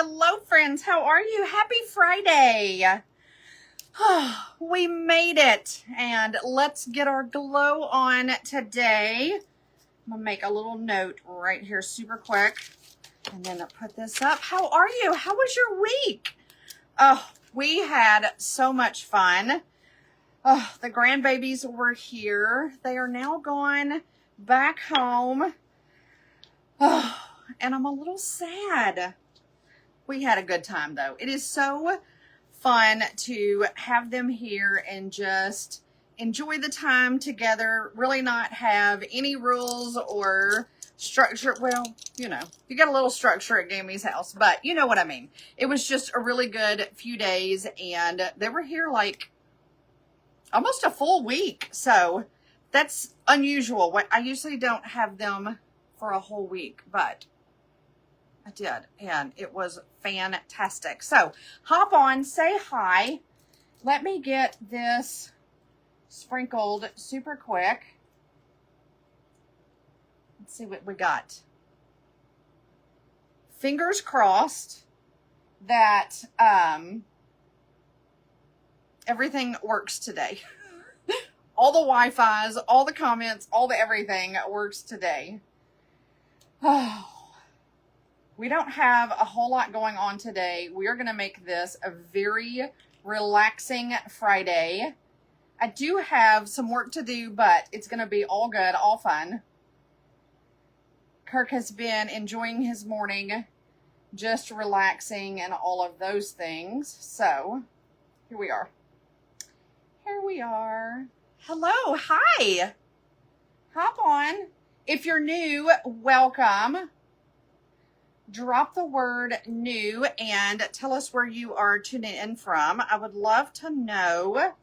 Hello, friends. How are you? Happy Friday. We made it. And let's get our glow on today. I'm going to make a little note right here super quick. And then I'll put this up. How are you? How was your week? Oh, we had so much fun. Oh, the grandbabies were here. They are now gone back home. Oh, and I'm a little sad. We had a good time though. It is so fun to have them here and just enjoy the time together. Really not have any rules or structure. Well, you know, you got a little structure at Gammy's house, but you know what I mean. It was just a really good few days and they were here like almost a full week. So that's unusual. I usually don't have them for a whole week, but I did, and it was fantastic. So hop on, say hi. Let me get this sprinkled super quick. Let's see what we got. Fingers crossed that everything works today. All the Wi-Fi's, all the comments, all the everything works today. Oh. We don't have a whole lot going on today. We are going to make this a very relaxing Friday. I do have some work to do, but it's going to be all good, all fun. Kirk has been enjoying his morning, just relaxing and all of those things. So, here we are. Here we are. Hello, hi. Hop on. If you're new, welcome. Drop the word new and tell us where you are tuning in from. I would love to know.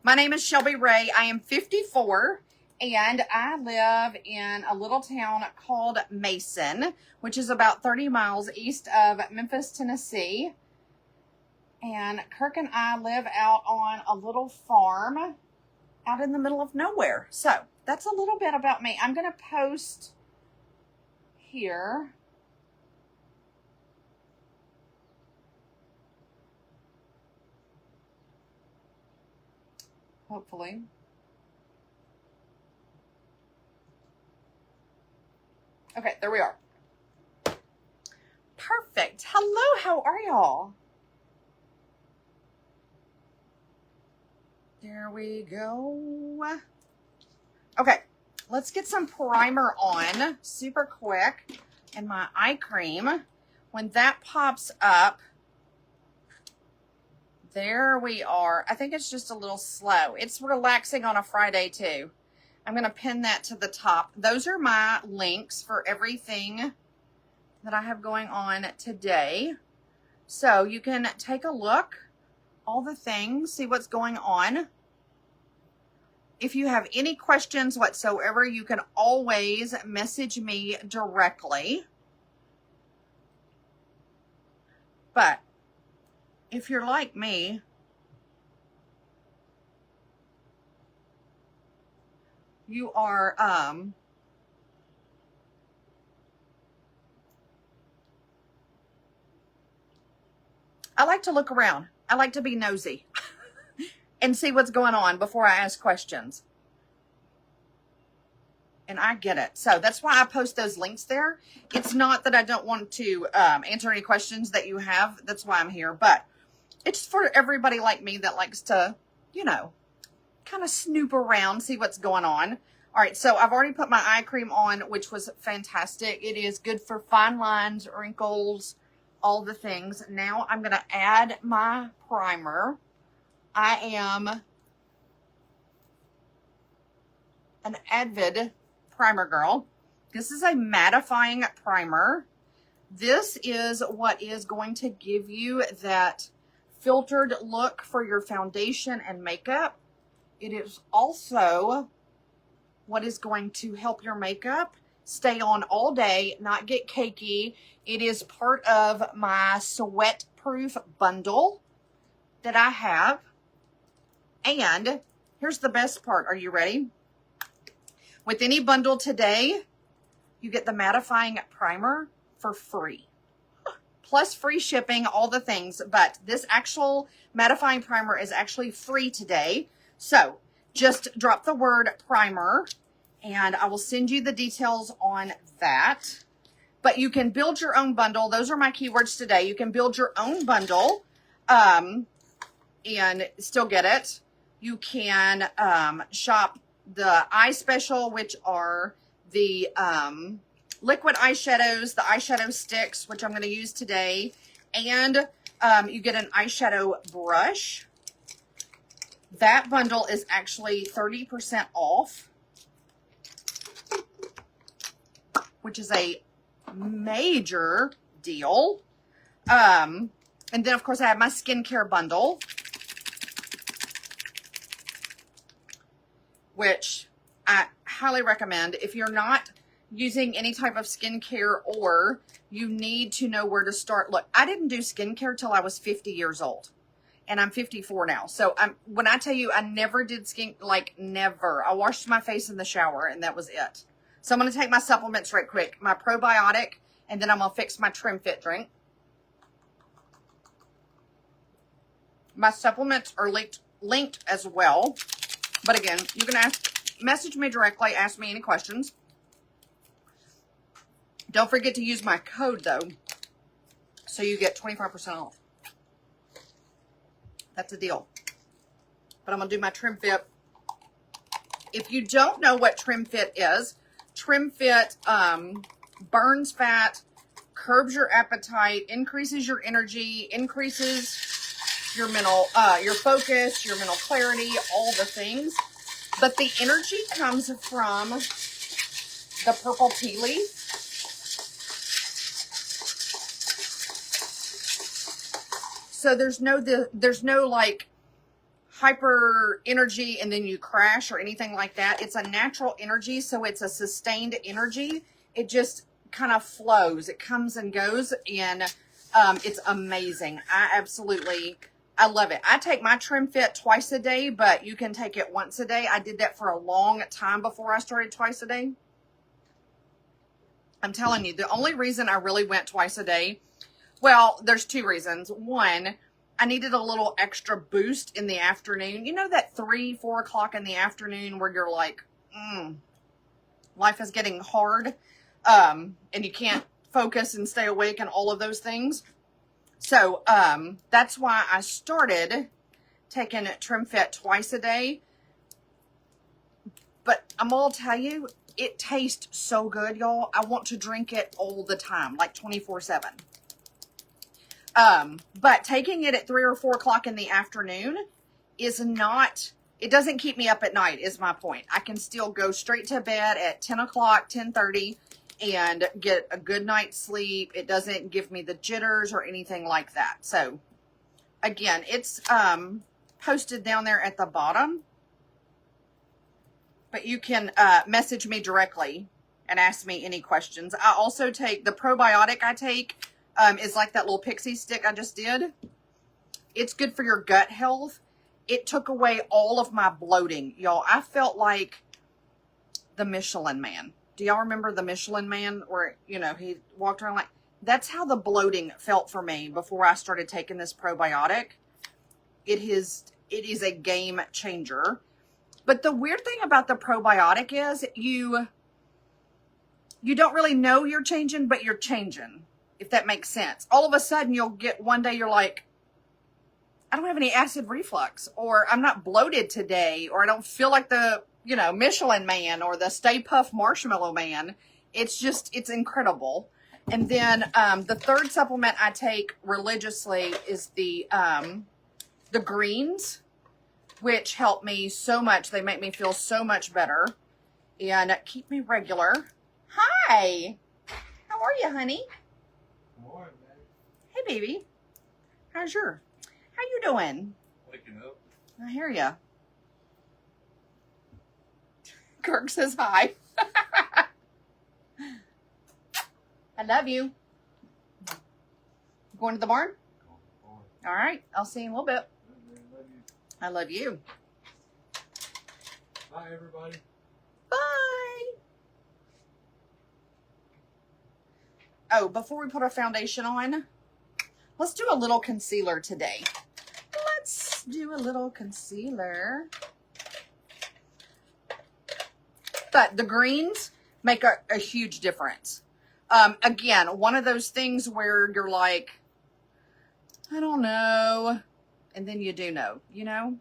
My name is SHELBYRHEA. I am 54 and I live in a little town called Mason, which is about 30 miles east of Memphis, Tennessee. And Kirk and I live out on a little farm out in the middle of nowhere. So that's a little bit about me. I'm going to post here. Hopefully. Okay, there we are. Perfect. Hello, how are y'all? There we go. Okay. Let's get some primer on super quick and my eye cream. When that pops up, there we are. I think it's just a little slow. It's relaxing on a Friday too. I'm going to pin that to the top. Those are my links for everything that I have going on today. So you can take a look, all the things, see what's going on. If you have any questions whatsoever, you can always message me directly. But if you're like me, you are, I like to look around. I like to be nosy. And see what's going on before I ask questions. And I get it. So that's why I post those links there. It's not that I don't want to answer any questions that you have. That's why I'm here. But it's for everybody like me that likes to, you know, kind of snoop around, see what's going on. All right, so I've already put my eye cream on, which was fantastic. It is good for fine lines, wrinkles, all the things. Now I'm going to add my primer. I am an avid primer girl. This is a mattifying primer. This is what is going to give you that filtered look for your foundation and makeup. It is also what is going to help your makeup stay on all day, not get cakey. It is part of my sweat proof bundle that I have. And here's the best part. Are you ready? With any bundle today, you get the mattifying primer for free. plus free shipping, all the things. But this actual mattifying primer is actually free today. So just drop the word primer and I will send you the details on that. But you can build your own bundle. Those are my keywords today. You can build your own bundle and still get it. You can shop the eye special, which are the liquid eyeshadows, the eyeshadow sticks, which I'm going to use today. And you get an eyeshadow brush. That bundle is actually 30% off, which is a major deal. And then, of course, I have my skincare bundle, which I highly recommend. If you're not using any type of skincare or you need to know where to start. Look, I didn't do skincare till I was 50 years old. And I'm 54 now. So when I tell you I never did never. I washed my face in the shower and that was it. So I'm going to take my supplements right quick. My probiotic, and then I'm going to fix my Trim Fit drink. My supplements are linked as well. But again, you can message me directly, ask me any questions. Don't forget to use my code, though, so you get 25% off. That's a deal. But I'm going to do my Trim Fit. If you don't know what Trim Fit is, Trim Fit burns fat, curbs your appetite, increases your energy, increases your mental, your focus, your mental clarity, all the things. But the energy comes from the purple tea leaf. So there's no like hyper energy and then you crash or anything like that. It's a natural energy, so it's a sustained energy. It just kind of flows. It comes and goes, and it's amazing. I love it. I take my Trim Fit twice a day, but you can take it once a day. I did that for a long time before I started twice a day. I'm telling you, the only reason I really went twice a day, well, there's two reasons. One, I needed a little extra boost in the afternoon. You know that 3, 4 o'clock in the afternoon where you're like, life is getting hard, and you can't focus and stay awake and all of those things. So that's why I started taking Trim Fit twice a day. But I'm going to tell you, it tastes so good, y'all. I want to drink it all the time, like 24/7. But taking it at 3 or 4 o'clock in the afternoon is not, it doesn't keep me up at night is my point. I can still go straight to bed at 10 o'clock, 10:30 and get a good night's sleep. It doesn't give me the jitters or anything like that. So again, it's, posted down there at the bottom, but you can, message me directly and ask me any questions. I also take the probiotic I take. Is like that little pixie stick I just did. It's good for your gut health. It took away all of my bloating. Y'all, I felt like the Michelin Man. Do y'all remember the Michelin Man where, you know, he walked around like, that's how the bloating felt for me before I started taking this probiotic. It is a game changer. But the weird thing about the probiotic is you don't really know you're changing, but you're changing. If that makes sense. All of a sudden, you'll get one day you're like, I don't have any acid reflux, or I'm not bloated today, or I don't feel like the, you know, Michelin Man or the Stay Puft Marshmallow Man. It's incredible. And then the third supplement I take religiously is the greens, which help me so much. They make me feel so much better and keep me regular. Hi. How are you, honey? Morning, man. Hey, baby. How you doing? Waking up. I hear ya. Kirk says hi. I love you. Going to the barn? All right. I'll see you in a little bit. I love you. Bye, everybody. Bye. Oh, before we put our foundation on, Let's do a little concealer today. Let's do a little concealer. But the greens make a huge difference. Again, one of those things where you're like, I don't know. And then you do know, you know?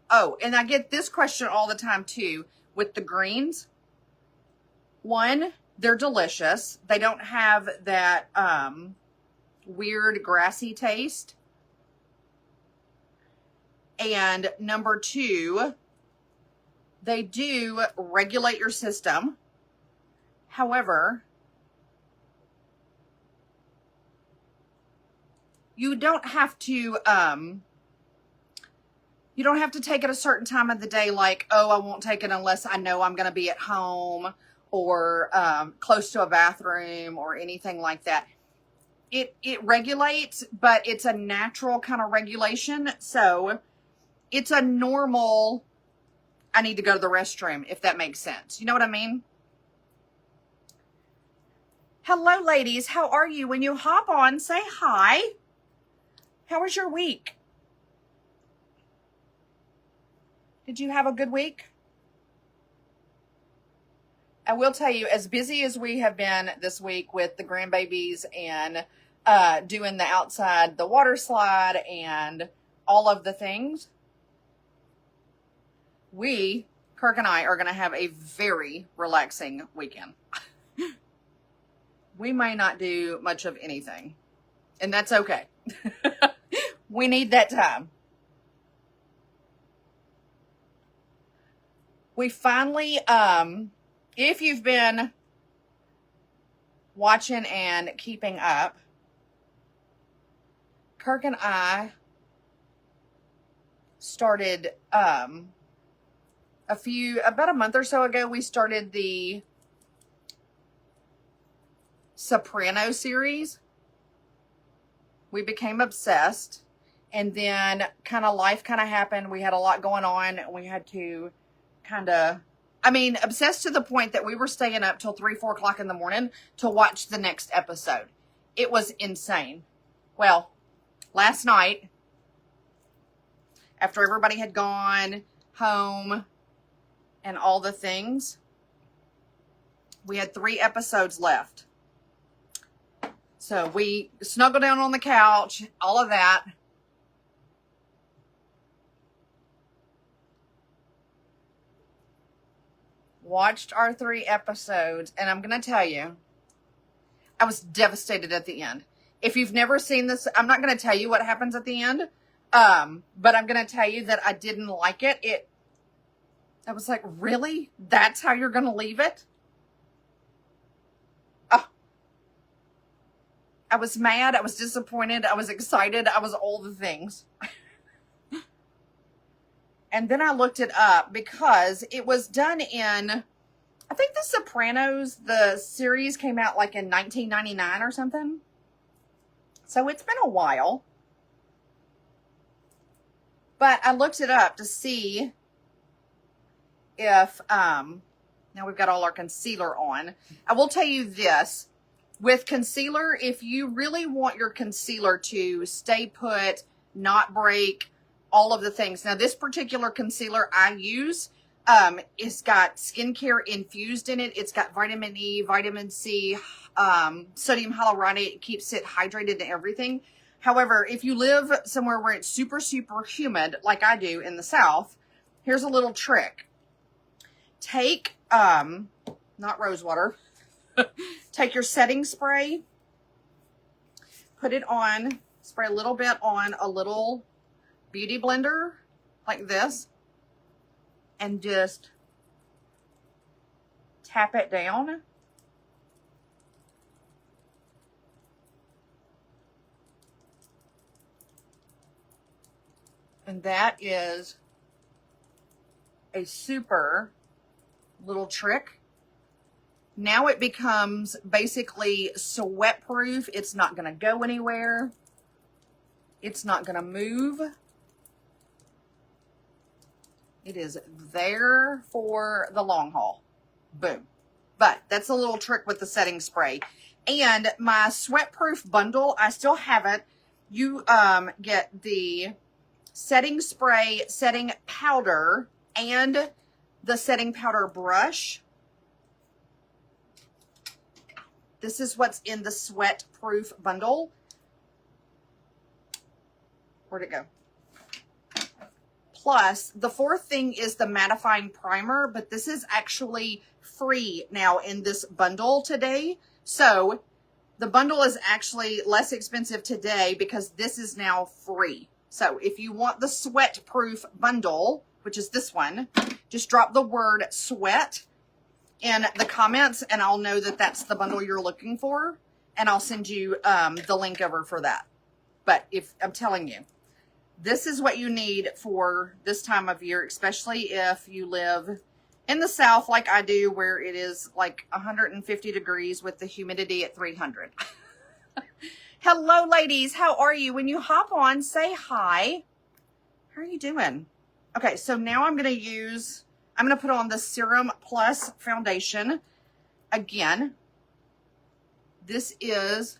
Oh, and I get this question all the time too with the greens. One, they're delicious. They don't have that weird grassy taste. And number two, they do regulate your system. However, you don't have to take it a certain time of the day, like, oh, I won't take it unless I know I'm going to be at home or close to a bathroom or anything like that. It regulates, but it's a natural kind of regulation. So it's a normal, I need to go to the restroom, if that makes sense. You know what I mean? Hello, ladies. How are you? When you hop on, say hi. How was your week? Did you have a good week? I will tell you, as busy as we have been this week with the grandbabies and doing the outside, the water slide and all of the things, Kirk and I are going to have a very relaxing weekend. We may not do much of anything, and that's okay. We need that time. We finally, if you've been watching and keeping up, Kirk and I started, about a month or so ago, we started the Soprano series. We became obsessed, and then life happened. We had a lot going on. We had to obsessed to the point that we were staying up till 3, 4 o'clock in the morning to watch the next episode. It was insane. Well, last night, after everybody had gone home and all the things, we had 3 episodes left. So we snuggled down on the couch, all of that. Watched our 3 episodes, and I'm going to tell you, I was devastated at the end. If you've never seen this, I'm not going to tell you what happens at the end, but I'm going to tell you that I didn't like it. I was like, really? That's how you're going to leave it? Oh. I was mad. I was disappointed. I was excited. I was all the things. And then I looked it up because it was done in, I think The Sopranos, the series came out like in 1999 or something. So it's been a while. But I looked it up to see if, now we've got all our concealer on. I will tell you this, with concealer, if you really want your concealer to stay put, not break, all of the things. Now, this particular concealer I use, it's got skincare infused in it. It's got vitamin E, vitamin C, sodium hyaluronic. It keeps it hydrated and everything. However, if you live somewhere where it's super, super humid, like I do in the South, here's a little trick. Take, not rose water, take your setting spray, put it on, spray a little bit on a little beauty blender like this, and just tap it down. And that is a super little trick. Now it becomes basically sweat proof. It's not going to go anywhere. It's not going to move. It is there for the long haul. Boom. But that's a little trick with the setting spray. And my sweat proof bundle, I still have it. you get the setting spray, setting powder, and the setting powder brush. This is what's in the sweat proof bundle. Where'd it go? Plus, the fourth thing is the mattifying primer, but this is actually free now in this bundle today. So the bundle is actually less expensive today because this is now free. So if you want the sweat proof bundle, which is this one, just drop the word sweat in the comments and I'll know that that's the bundle you're looking for. And I'll send you the link over for that. But if I'm telling you, this is what you need for this time of year, especially if you live in the South like I do, where it is like 150 degrees with the humidity at 300. Hello, ladies. How are you? When you hop on, say hi. How are you doing? Okay, so now I'm going to put on the Serum Plus foundation. Again, this is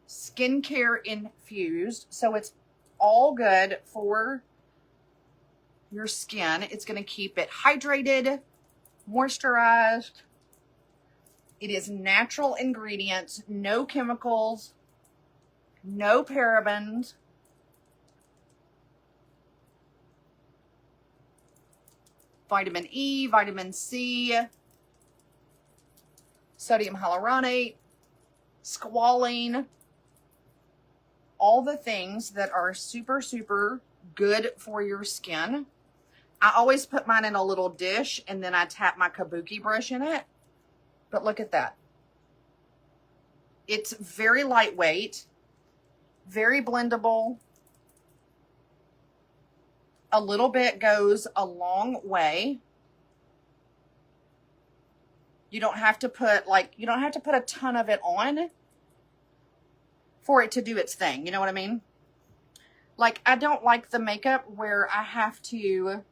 skincare infused, so it's all good for your skin. It's going to keep it hydrated, moisturized. It is natural ingredients, no chemicals, no parabens. Vitamin E, vitamin C, sodium hyaluronate, squalene, all the things that are super, super good for your skin. I always put mine in a little dish and then I tap my kabuki brush in it. But look at that. It's very lightweight, very blendable. A little bit goes a long way. You don't have to put a ton of it on for it to do its thing. You know what I mean? Like, I don't like the makeup where I have to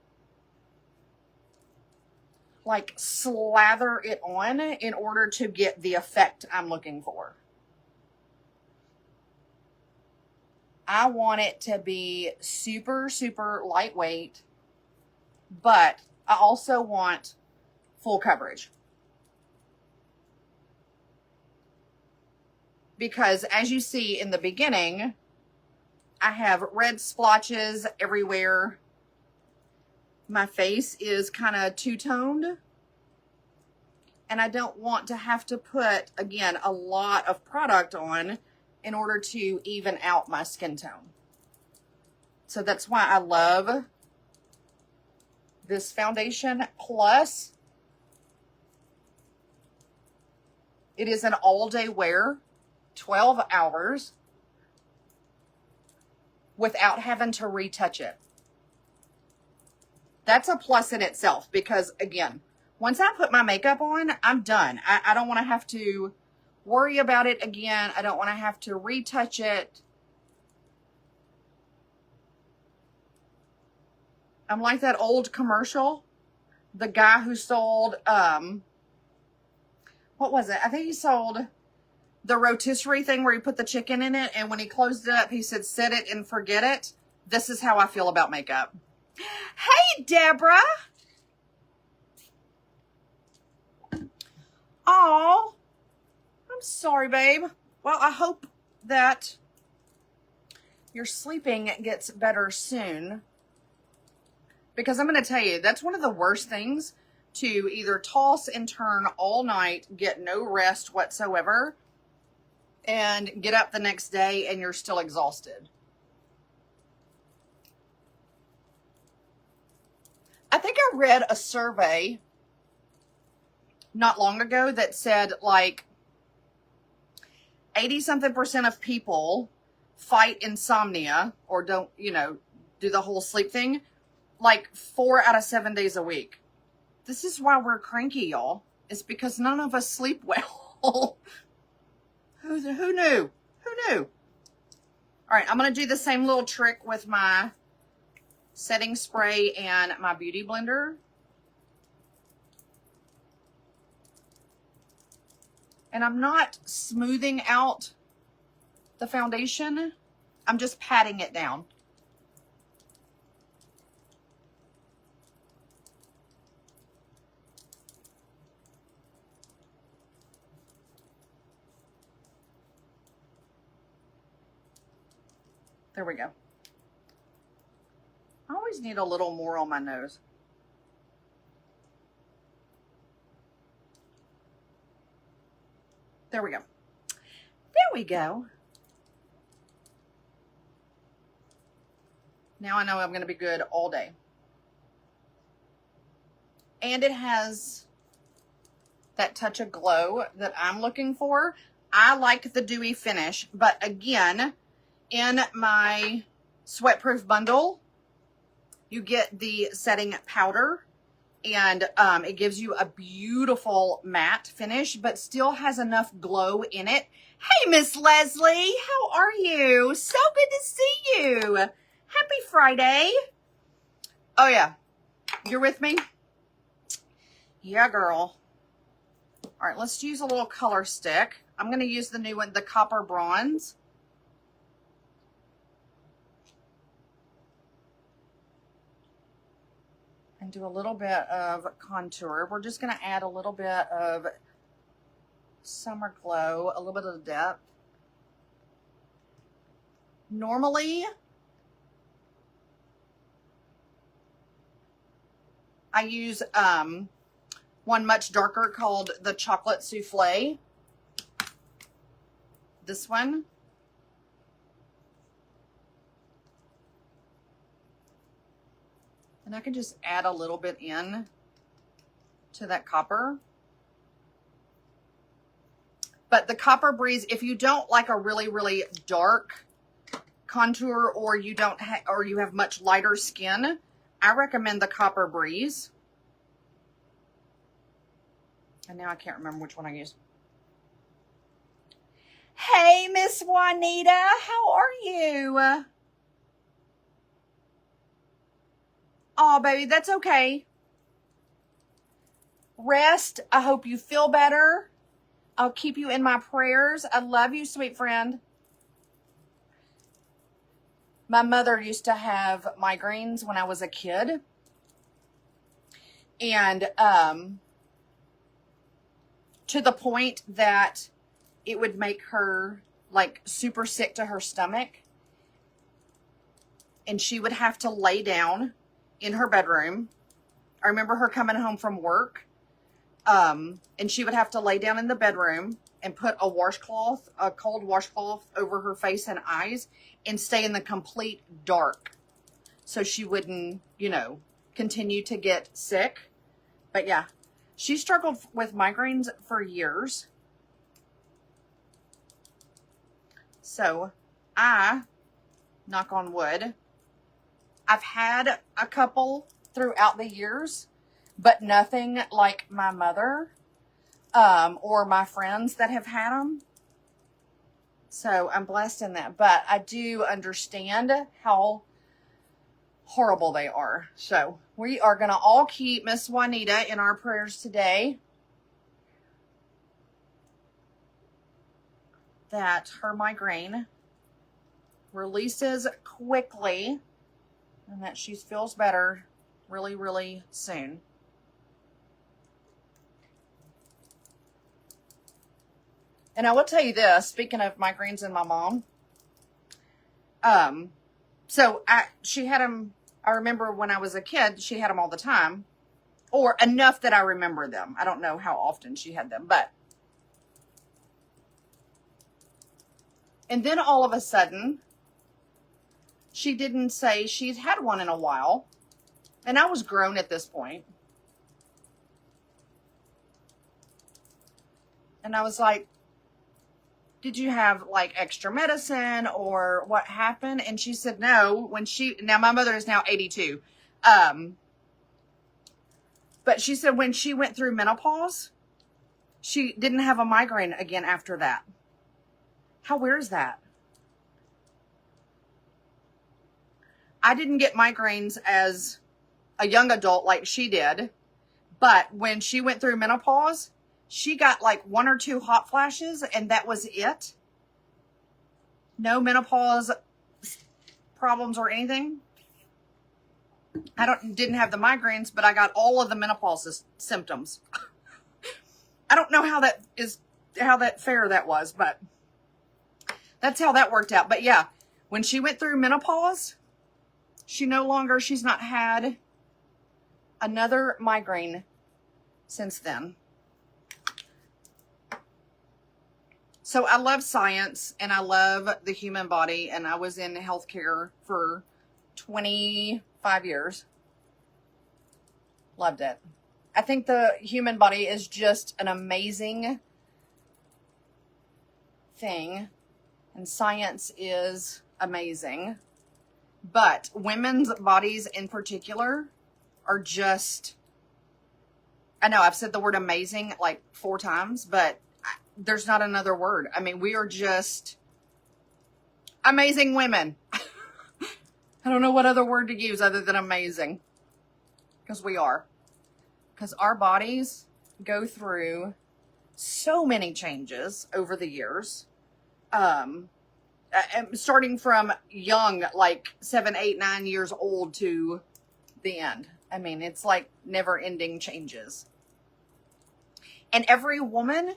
like slather it on in order to get the effect I'm looking for. I want it to be super, super lightweight, but I also want full coverage. Because as you see in the beginning, I have red splotches everywhere. My face is kind of two-toned. And I don't want to have to put, again, a lot of product on in order to even out my skin tone. So that's why I love this foundation. Plus, it is an all-day wear, 12 hours, without having to retouch it. That's a plus in itself because, again, once I put my makeup on, I'm done. I don't want to have to worry about it again. I don't want to have to retouch it. I'm like that old commercial. The guy who sold, what was it? I think he sold the rotisserie thing where he put the chicken in it. And when he closed it up, he said, set it and forget it. This is how I feel about makeup. Hey, Deborah. Oh, I'm sorry, babe. Well, I hope that your sleeping gets better soon. Because I'm going to tell you, that's one of the worst things, to either toss and turn all night, get no rest whatsoever, and get up the next day and you're still exhausted. I think I read a survey not long ago that said like 80-something% of people fight insomnia or don't, do the whole sleep thing like 4 out of 7 days a week. This is why we're cranky, y'all. It's because none of us sleep well. Who knew? Who knew? All right, I'm going to do the same little trick with my setting spray and my beauty blender. And I'm not smoothing out the foundation, I'm just patting it down. There we go. I always need a little more on my nose. There we go. There we go. Now I know I'm going to be good all day. And it has that touch of glow that I'm looking for. I like the dewy finish, but again, in my sweatproof bundle, you get the setting powder, and it gives you a beautiful matte finish, but still has enough glow in it. Hey, Miss Leslie, how are you? So good to see you. Happy Friday. Oh, yeah. You're with me? Yeah, girl. All right, let's use a little color stick. I'm going to use the new one, the Copper Bronze. And do a little bit of contour. We're just going to add a little bit of Summer Glow, a little bit of depth. Normally, I use one much darker called the Chocolate Souffle. This one. And I can just add a little bit in to that copper. But the Copper Breeze, if you don't like a really, really dark contour, or you don't or you have much lighter skin, I recommend the Copper Breeze. And now I can't remember which one I use. Hey, Miss Juanita, how are you? Oh, baby, that's okay. Rest. I hope you feel better. I'll keep you in my prayers. I love you, sweet friend. My mother used to have migraines when I was a kid. And to the point that it would make her like super sick to her stomach. And she would have to lay down in her bedroom. I remember her coming home from work. And she would have to lay down in the bedroom and put a washcloth, a cold washcloth over her face and eyes, and stay in the complete dark. So she wouldn't, you know, continue to get sick. But yeah, she struggled with migraines for years. So I, knock on wood, I've had a couple throughout the years, but nothing like my mother or my friends that have had them. So I'm blessed in that. But I do understand how horrible they are. So we are going to all keep Miss Juanita in our prayers today, that her migraine releases quickly and that she feels better really, really soon. And I will tell you this, speaking of migraines and my mom, so she had them, I remember when I was a kid, she had them all the time, or enough that I remember them. I don't know how often she had them, but. And then all of a sudden, she didn't say she'd had one in a while. And I was grown at this point. And I was like, did you have like extra medicine or what happened? And she said no. Now my mother is now 82. But she said when she went through menopause, she didn't have a migraine again after that. How weird is that? I didn't get migraines as a young adult like she did. But when she went through menopause, she got like 1 or 2 hot flashes and that was it. No menopause problems or anything. Didn't have the migraines, but I got all of the menopause symptoms. I don't know how that fair that was, but that's how that worked out. But yeah, when she went through menopause, she's not had another migraine since then. So I love science and I love the human body, and I was in healthcare for 25 years. Loved it. I think the human body is just an amazing thing, and science is amazing. But women's bodies in particular are just, I know I've said the word amazing like 4 times, but there's not another word. I mean, we are just amazing women. I don't know what other word to use other than amazing. Because we are. Because our bodies go through so many changes over the years. Starting from young, like 7, 8, 9 years old to the end. I mean, it's like never-ending changes. And every woman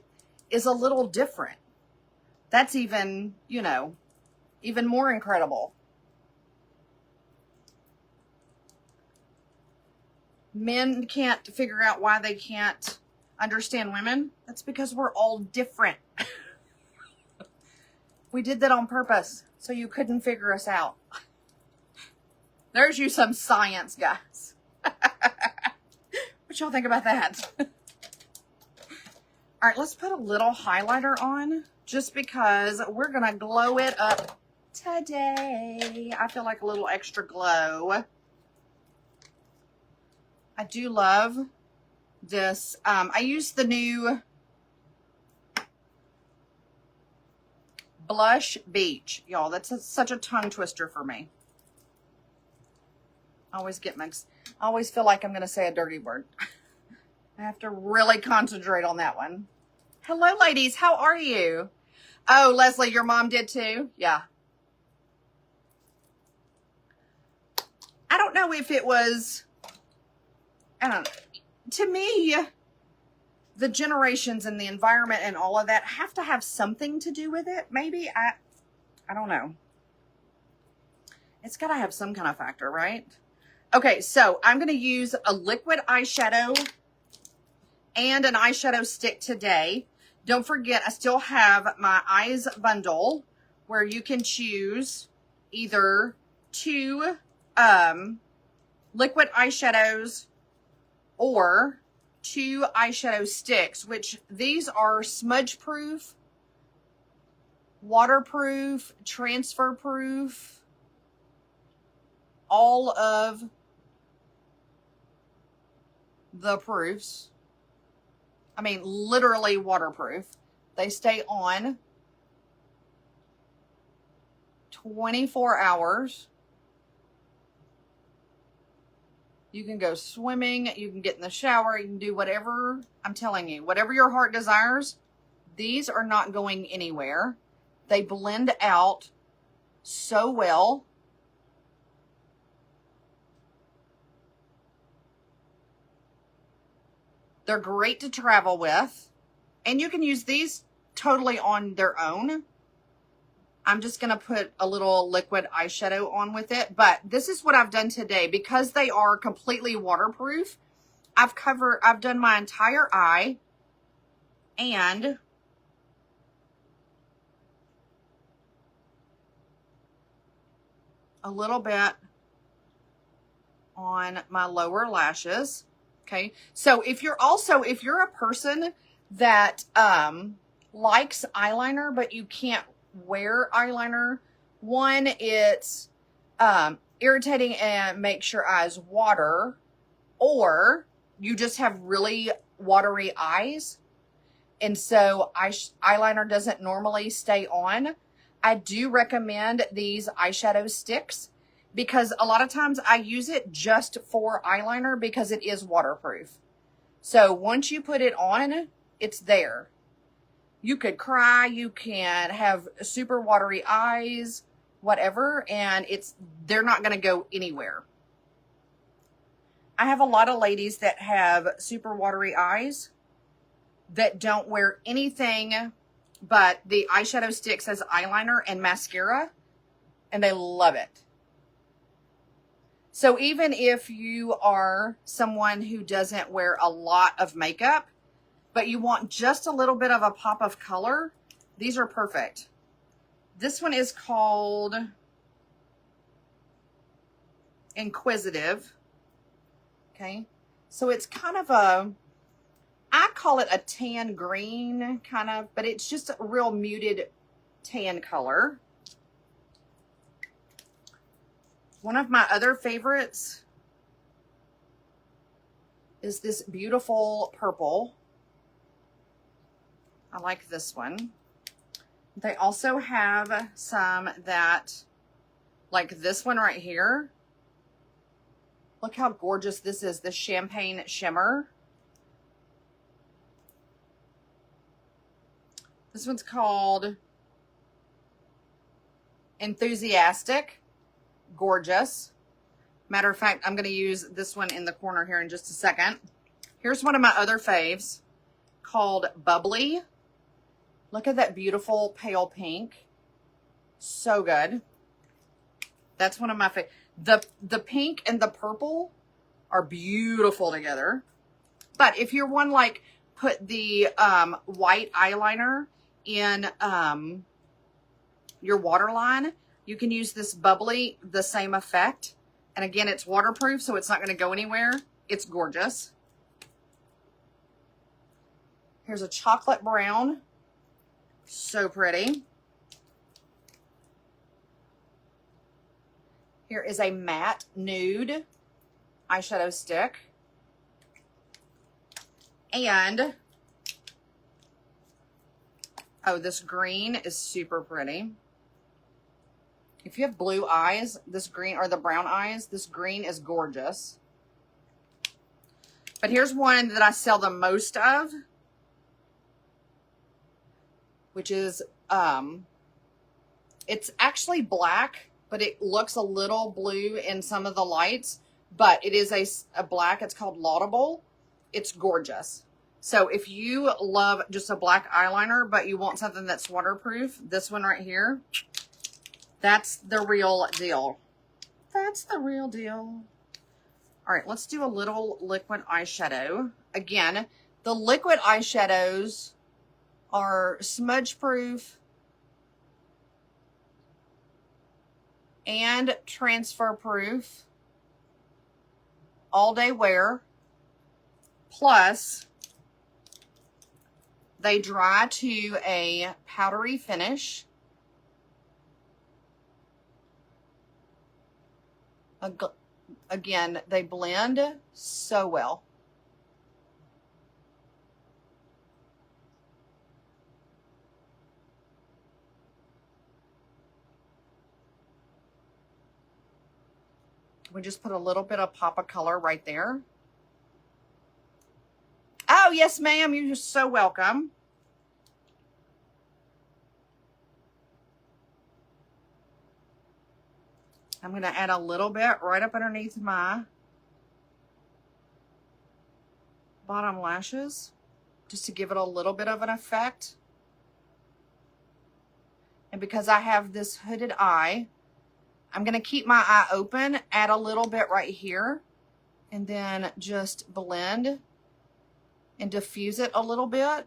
is a little different. That's even, even more incredible. Men can't figure out why they can't understand women. That's because we're all different. We did that on purpose, so you couldn't figure us out. There's you some science, guys. What y'all think about that? All right, let's put a little highlighter on just because we're going to glow it up today. I feel like a little extra glow. I do love this. I use the new Blush Beach. Y'all, that's such a tongue twister for me. I always feel like I'm going to say a dirty word. I have to really concentrate on that one. Hello, ladies. How are you? Oh, Leslie, your mom did too? Yeah. I don't know if it was, I don't know. To me, the generations and the environment and all of that have to have something to do with it. Maybe. I don't know. It's got to have some kind of factor, right? Okay, so I'm going to use a liquid eyeshadow and an eyeshadow stick today. Don't forget, I still have my eyes bundle where you can choose either 2 liquid eyeshadows or 2 eyeshadow sticks, which these are smudge proof, waterproof, transfer proof, all of the proofs. I mean, literally waterproof. They stay on 24 hours. You can go swimming. You can get in the shower. You can do whatever. I'm telling you, whatever your heart desires, these are not going anywhere. They blend out so well. They're great to travel with. And you can use these totally on their own. I'm just going to put a little liquid eyeshadow on with it. But this is what I've done today. Because they are completely waterproof, I've done my entire eye. And a little bit on my lower lashes. Okay, so if you're a person that likes eyeliner, but you can't wear eyeliner, one, it's irritating and makes your eyes water, or you just have really watery eyes, and so eyeliner doesn't normally stay on. I do recommend these eyeshadow sticks, because a lot of times I use it just for eyeliner because it is waterproof. So once you put it on, it's there. You could cry, you can have super watery eyes, whatever, and they're not going to go anywhere. I have a lot of ladies that have super watery eyes that don't wear anything but the eyeshadow sticks as eyeliner and mascara, and they love it. So even if you are someone who doesn't wear a lot of makeup, but you want just a little bit of a pop of color, these are perfect. This one is called Inquisitive. Okay, so it's kind of I call it a tan green kind of, but it's just a real muted tan color. One of my other favorites is this beautiful purple. I like this one. They also have some that, like this one right here. Look how gorgeous this is, the champagne shimmer. This one's called Enthusiastic. Gorgeous. Matter of fact, I'm going to use this one in the corner here in just a second. Here's one of my other faves called Bubbly. Look at that beautiful pale pink. So good. That's one of my favorites. The pink and the purple are beautiful together. But if you're one like put the white eyeliner in your waterline, you can use this Bubbly, the same effect. And again, it's waterproof, so it's not going to go anywhere. It's gorgeous. Here's a chocolate brown. So pretty. Here is a matte nude eyeshadow stick. And, oh, this green is super pretty. If you have blue eyes, this green, or the brown eyes, this green is gorgeous. But here's one that I sell the most of, which is, it's actually black, but it looks a little blue in some of the lights, but it is a black. It's called Laudable. It's gorgeous. So if you love just a black eyeliner, but you want something that's waterproof, this one right here, that's the real deal. That's the real deal. All right, let's do a little liquid eyeshadow. Again, the liquid eyeshadows are smudge proof and transfer proof, all day wear, plus they dry to a powdery finish. Again, they blend so well. We just put a little bit of pop of color right there. Oh, yes, ma'am. You're so welcome. I'm going to add a little bit right up underneath my bottom lashes, just to give it a little bit of an effect. And because I have this hooded eye, I'm going to keep my eye open, add a little bit right here, and then just blend and diffuse it a little bit.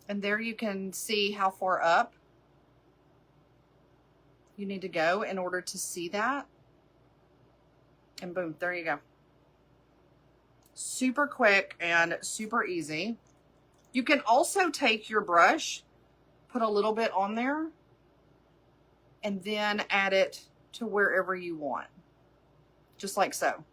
And there you can see how far up you need to go in order to see that. And boom, there you go. Super quick and super easy. You can also take your brush, put a little bit on there, and then add it to wherever you want. Just like so.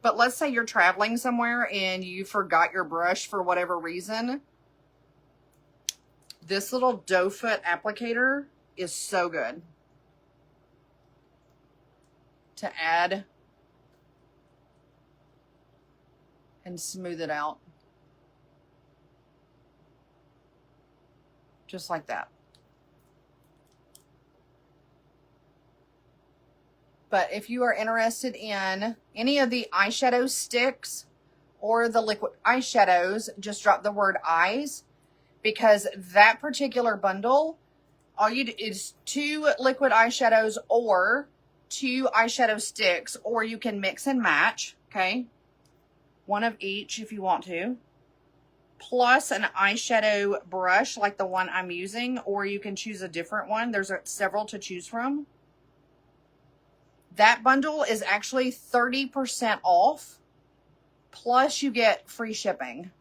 But let's say you're traveling somewhere and you forgot your brush for whatever reason. This little doe foot applicator is so good to add and smooth it out. Just like that. But if you are interested in any of the eyeshadow sticks or the liquid eyeshadows, just drop the word eyes, because that particular bundle, all you do is 2 liquid eyeshadows or 2 eyeshadow sticks, or you can mix and match, okay? One of each if you want to, plus an eyeshadow brush like the one I'm using, or you can choose a different one. There's several to choose from. That bundle is actually 30% off, plus you get free shipping.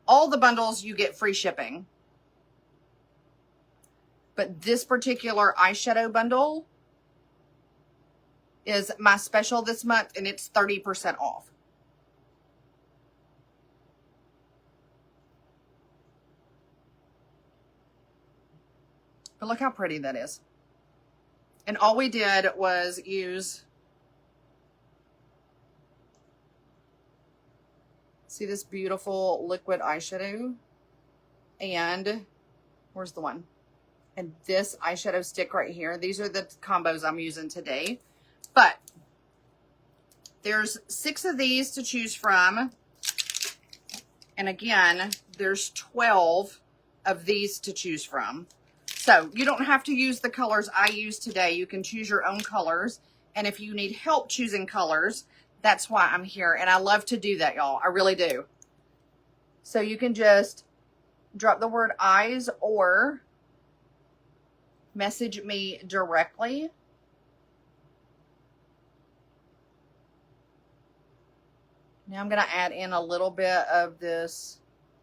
All the bundles you get free shipping. But this particular eyeshadow bundle is my special this month, and it's 30% off. But look how pretty that is. And all we did was use, see this beautiful liquid eyeshadow? And where's the one? And this eyeshadow stick right here. These are the combos I'm using today. But there's 6 of these to choose from. And again, there's 12 of these to choose from. So you don't have to use the colors I use today. You can choose your own colors. And if you need help choosing colors, that's why I'm here. And I love to do that, y'all. I really do. So you can just drop the word eyes or message me directly. Now I'm going to add in a little bit of this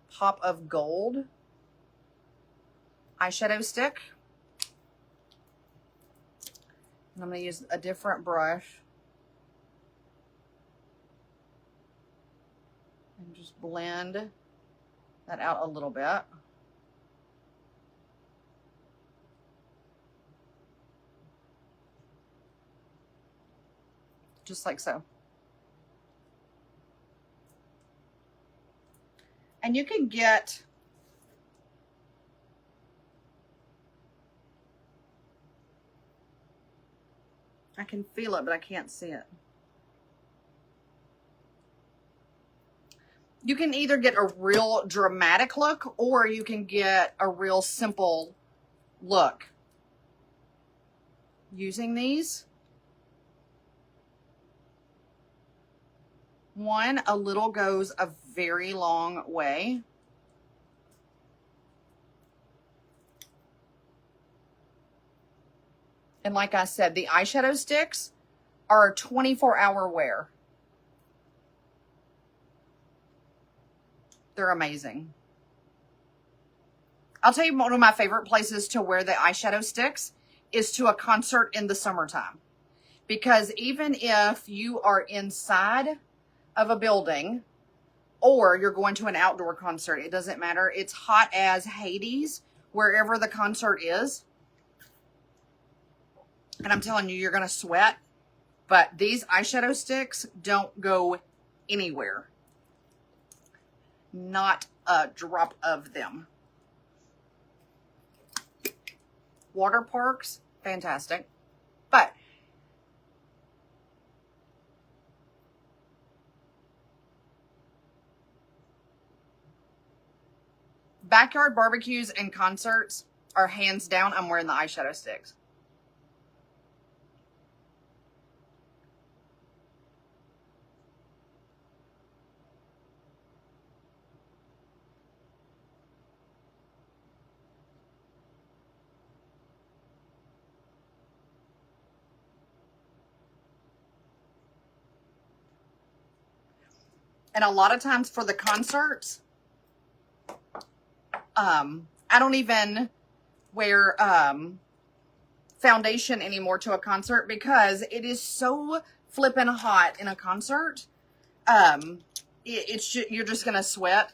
Pop of Gold eyeshadow stick. And I'm going to use a different brush. And just blend that out a little bit. Just like so. And you can get I can feel it, but I can't see it. You can either get a real dramatic look, or you can get a real simple look using these. One, a little goes a very long way. And like I said, the eyeshadow sticks are a 24-hour wear. They're amazing. I'll tell you, one of my favorite places to wear the eyeshadow sticks is to a concert in the summertime. Because even if you are inside of a building or you're going to an outdoor concert, it doesn't matter. It's hot as Hades wherever the concert is. And I'm telling you, you're going to sweat. But these eyeshadow sticks don't go anywhere. Not a drop of them. Water parks, fantastic. But backyard barbecues and concerts are hands down, I'm wearing the eyeshadow sticks. And a lot of times for the concerts, I don't even wear foundation anymore to a concert because it is so flippin' hot in a concert. It's just, you're just gonna sweat.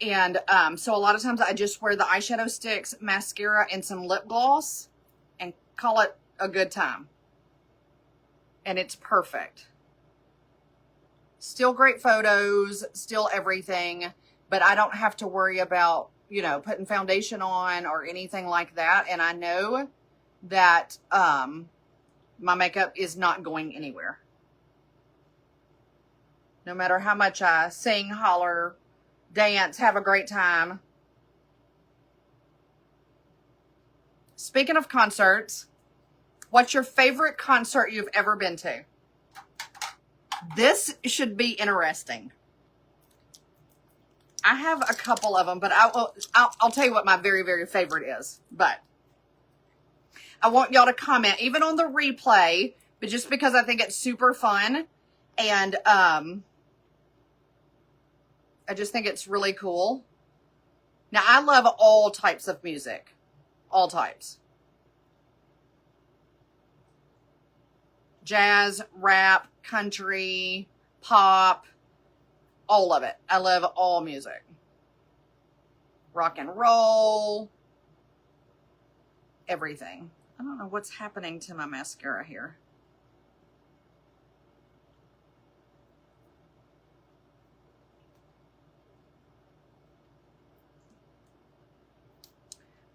And so a lot of times I just wear the eyeshadow sticks, mascara, and some lip gloss and call it a good time. And it's perfect. Still great photos, still everything, but I don't have to worry about, you know, putting foundation on or anything like that. And I know that my makeup is not going anywhere. No matter how much I sing, holler, dance, have a great time. Speaking of concerts, what's your favorite concert you've ever been to? This should be interesting. I have a couple of them, but I'll tell you what my very, very favorite is. But I want y'all to comment, even on the replay, but just because I think it's super fun. And I just think it's really cool. Now, I love all types of music. All types. Jazz, rap, country, pop, all of it. I love all music. Rock and roll, everything. I don't know what's happening to my mascara here.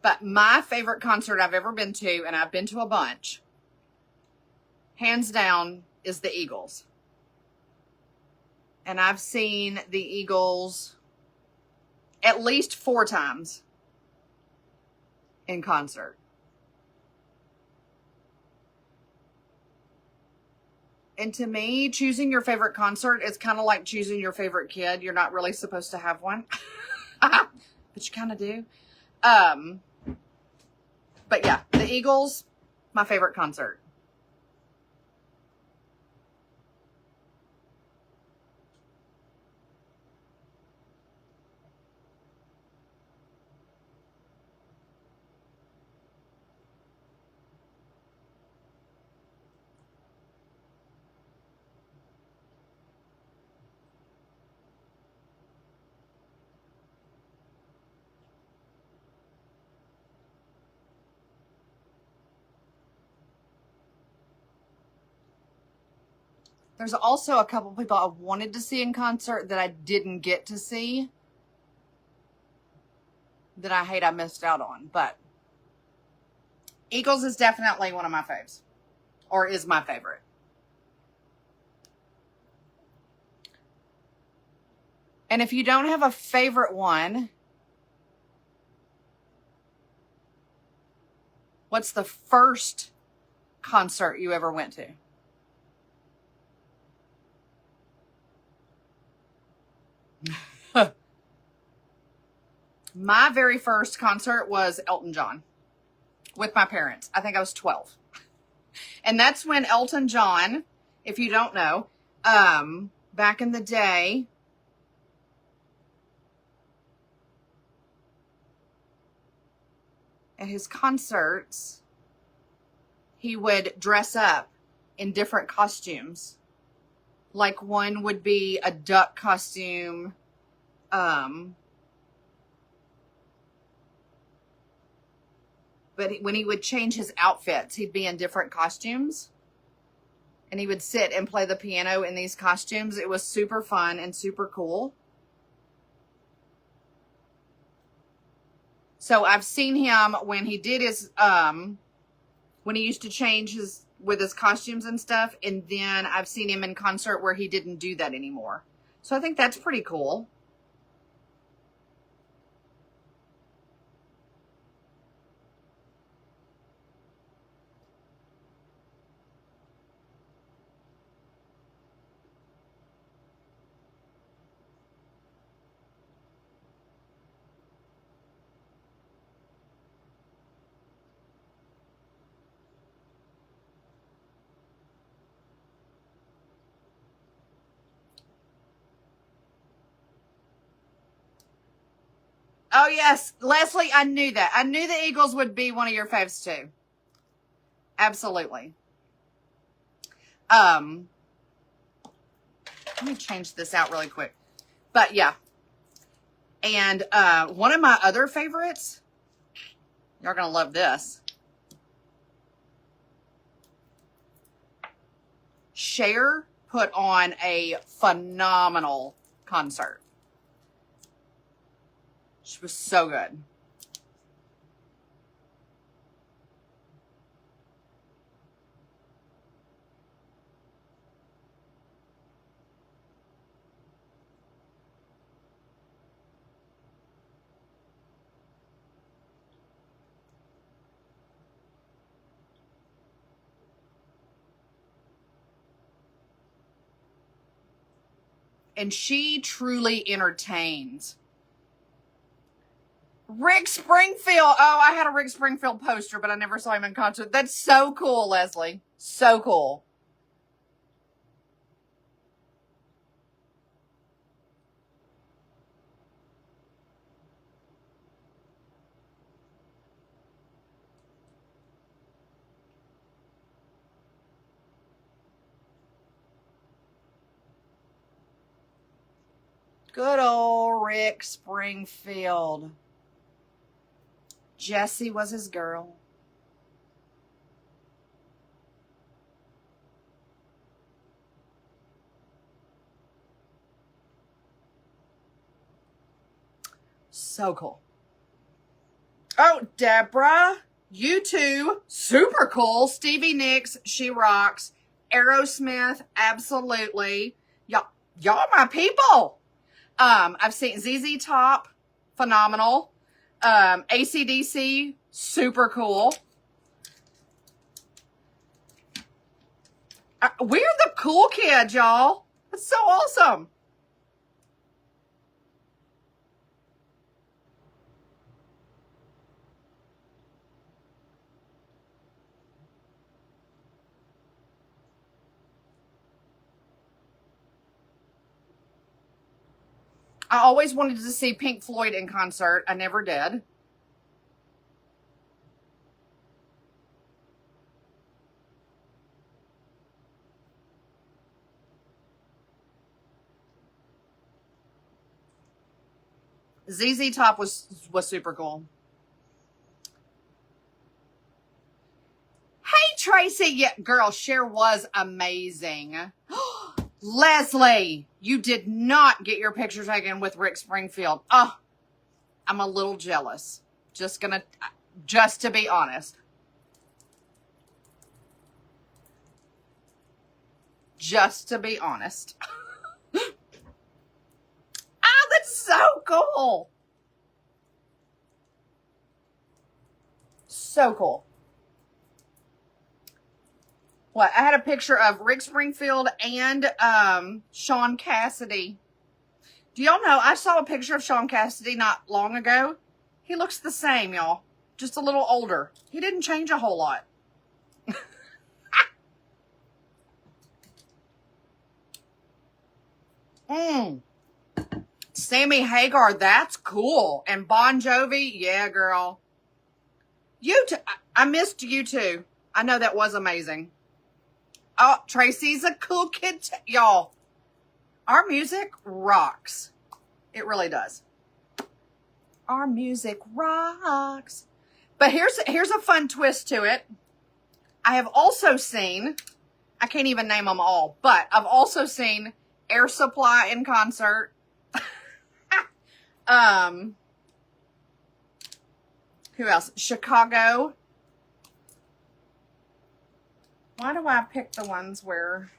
But my favorite concert I've ever been to, and I've been to a bunch, hands down, is the Eagles. And I've seen the Eagles at least 4 times in concert. And to me, choosing your favorite concert is kind of like choosing your favorite kid. You're not really supposed to have one, but you kind of do. But yeah, the Eagles, my favorite concert. There's also a couple people I wanted to see in concert that I didn't get to see, that I hate I missed out on. But Eagles is definitely one of my faves, or is my favorite. And if you don't have a favorite one, what's the first concert you ever went to? My very first concert was Elton John with my parents. I think I was 12. And that's when Elton John, if you don't know, back in the day, at his concerts, he would dress up in different costumes. Like one would be a duck costume, but when he would change his outfits, he'd be in different costumes. And he would sit and play the piano in these costumes. It was super fun and super cool. So I've seen him when he did his, when he used to change with his costumes and stuff. And then I've seen him in concert where he didn't do that anymore. So I think that's pretty cool. Oh, yes. Leslie, I knew that. I knew the Eagles would be one of your faves, too. Absolutely. Let me change this out really quick. But, yeah. And one of my other favorites, y'all gonna love this. Cher put on a phenomenal concert. She was so good. And she truly entertains. Rick Springfield. Oh, I had a Rick Springfield poster, but I never saw him in concert. That's so cool, Leslie. So cool. Good old Rick Springfield. Jessie was his girl. So cool. Oh, Deborah, you two, super cool. Stevie Nicks, she rocks. Aerosmith, absolutely. Y'all my people. I've seen ZZ Top, phenomenal. AC/DC, super cool. We're the cool kids, y'all. That's so awesome. I always wanted to see Pink Floyd in concert. I never did. ZZ Top was super cool. Hey, Tracy. Yeah, girl, Cher was amazing. Leslie, you did not get your picture taken with Rick Springfield. Oh, I'm a little jealous. Just to be honest. Just to be honest. Ah, that's so cool. So cool. What? I had a picture of Rick Springfield and Sean Cassidy. Do y'all know, I saw a picture of Sean Cassidy not long ago. He looks the same, y'all. Just a little older. He didn't change a whole lot. Sammy Hagar, that's cool. And Bon Jovi, yeah, girl. I missed U2. I know that was amazing. Oh, Tracy's a cool kid, y'all. Our music rocks. It really does. Our music rocks. But here's a fun twist to it. I have also seen, I can't even name them all, but I've also seen Air Supply in concert. Who else? Chicago. Why do I pick the ones where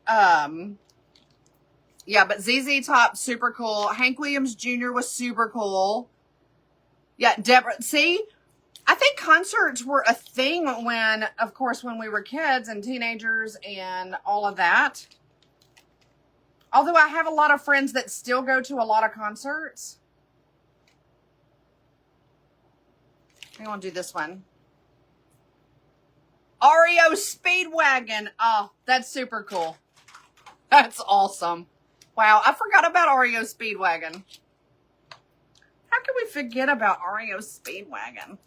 yeah, but ZZ Top, super cool. Hank Williams Jr. was super cool. Yeah, Deborah, see, I think concerts were a thing when, of course, when we were kids and teenagers and all of that. Although I have a lot of friends that still go to a lot of concerts. I'm going to do this one. REO Speedwagon. Oh, that's super cool. That's awesome. Wow, I forgot about REO Speedwagon. How can we forget about REO Speedwagon?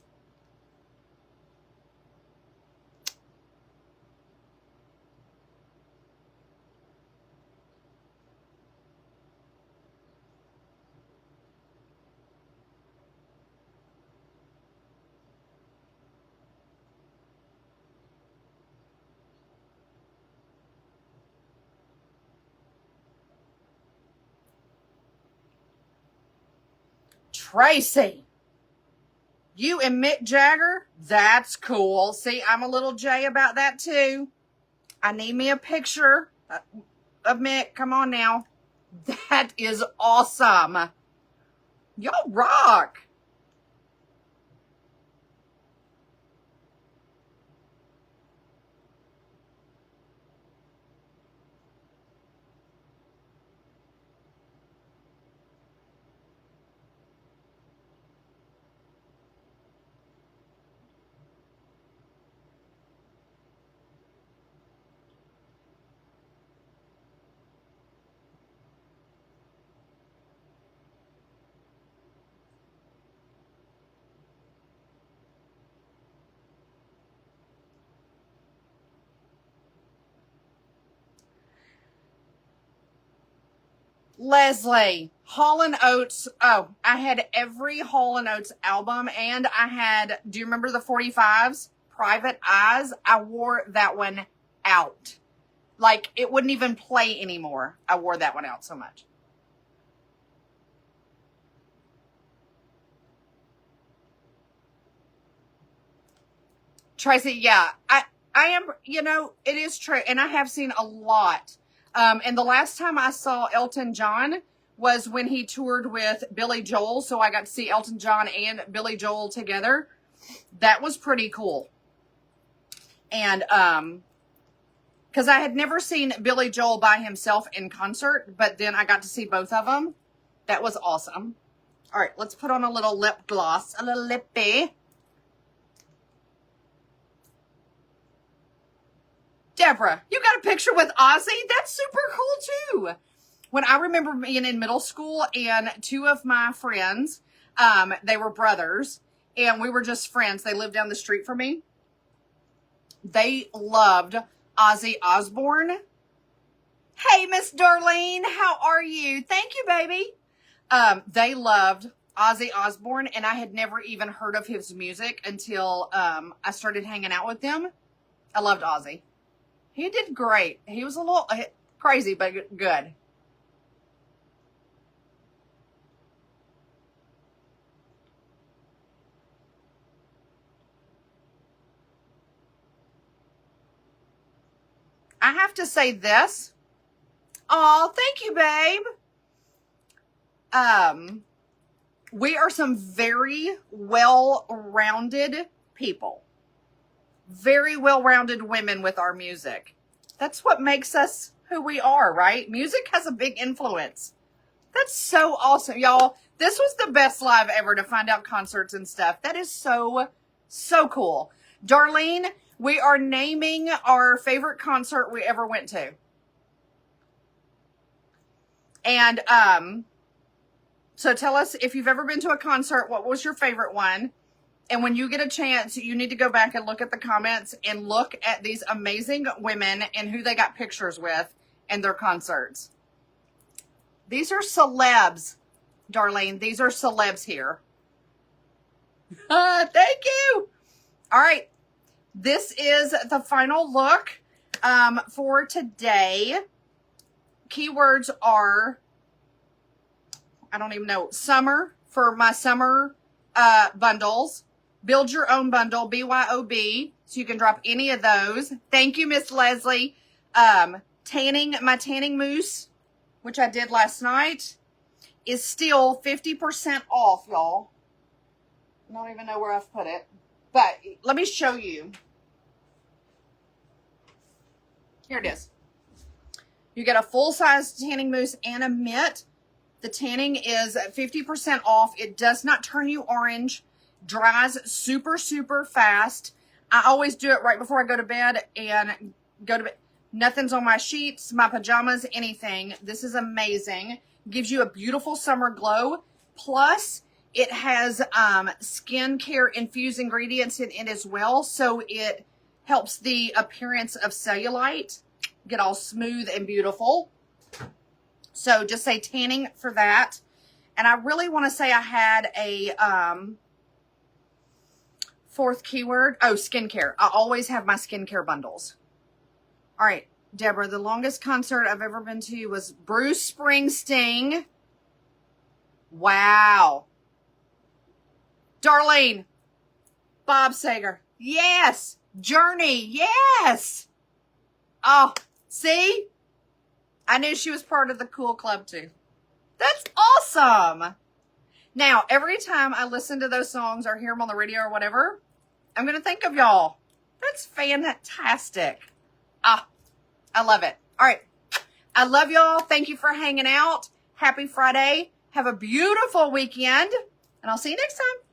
Tracy, you and Mick Jagger? That's cool. See, I'm a little J about that too. I need me a picture of Mick. Come on now. That is awesome. Y'all rock. Leslie, Hall & Oates. Oh, I had every Hall & Oates album, and I had, do you remember the 45s? Private Eyes. I wore that one out. Like, it wouldn't even play anymore. I wore that one out so much. Tracy, yeah, I am, it is true. And I have seen a lot. And the last time I saw Elton John was when he toured with Billy Joel. So I got to see Elton John and Billy Joel together. That was pretty cool. And, cause I had never seen Billy Joel by himself in concert, but then I got to see both of them. That was awesome. All right, let's put on a little lip gloss, a little lippy. Deborah, you got a picture with Ozzy? That's super cool too. When I remember being in middle school and two of my friends, they were brothers and we were just friends. They lived down the street from me. They loved Ozzy Osbourne. Hey, Miss Darlene, how are you? Thank you, baby. They loved Ozzy Osbourne, and I had never even heard of his music until I started hanging out with them. I loved Ozzy. He did great. He was a little crazy, but good. I have to say this. Oh, thank you, babe. We are some very well-rounded people. Very well-rounded women with our music. That's what makes us who we are, right? Music has a big influence. That's so awesome, y'all. This was the best live ever to find out concerts and stuff. That is so, so cool. Darlene, we are naming our favorite concert we ever went to. And, so tell us if you've ever been to a concert, what was your favorite one? And when you get a chance, you need to go back and look at the comments and look at these amazing women and who they got pictures with and their concerts. These are celebs, Darlene. These are celebs here. Thank you. All right. This is the final look for today. Keywords are, I don't even know, summer for my summer bundles. Build your own bundle, BYOB, so you can drop any of those. Thank you, Miss Leslie. Tanning, my tanning mousse, which I did last night, is still 50% off, y'all. I don't even know where I've put it. But let me show you. Here it is. You get a full-size tanning mousse and a mitt. The tanning is 50% off. It does not turn you orange. Dries super, super fast. I always do it right before I go to bed and go to bed. Nothing's on my sheets, my pajamas, anything. This is amazing. Gives you a beautiful summer glow. Plus, it has skincare infused ingredients in it as well. So it helps the appearance of cellulite get all smooth and beautiful. So just say tanning for that. And I really want to say I had a fourth keyword. Oh, skincare. I always have my skincare bundles. All right, Deborah, the longest concert I've ever been to was Bruce Springsteen. Wow. Darlene. Bob Sager. Yes. Journey. Yes. Oh, see? I knew she was part of the cool club too. That's awesome. Now, every time I listen to those songs or hear them on the radio or whatever, I'm going to think of y'all. That's fantastic. Ah, I love it. All right. I love y'all. Thank you for hanging out. Happy Friday. Have a beautiful weekend. And I'll see you next time.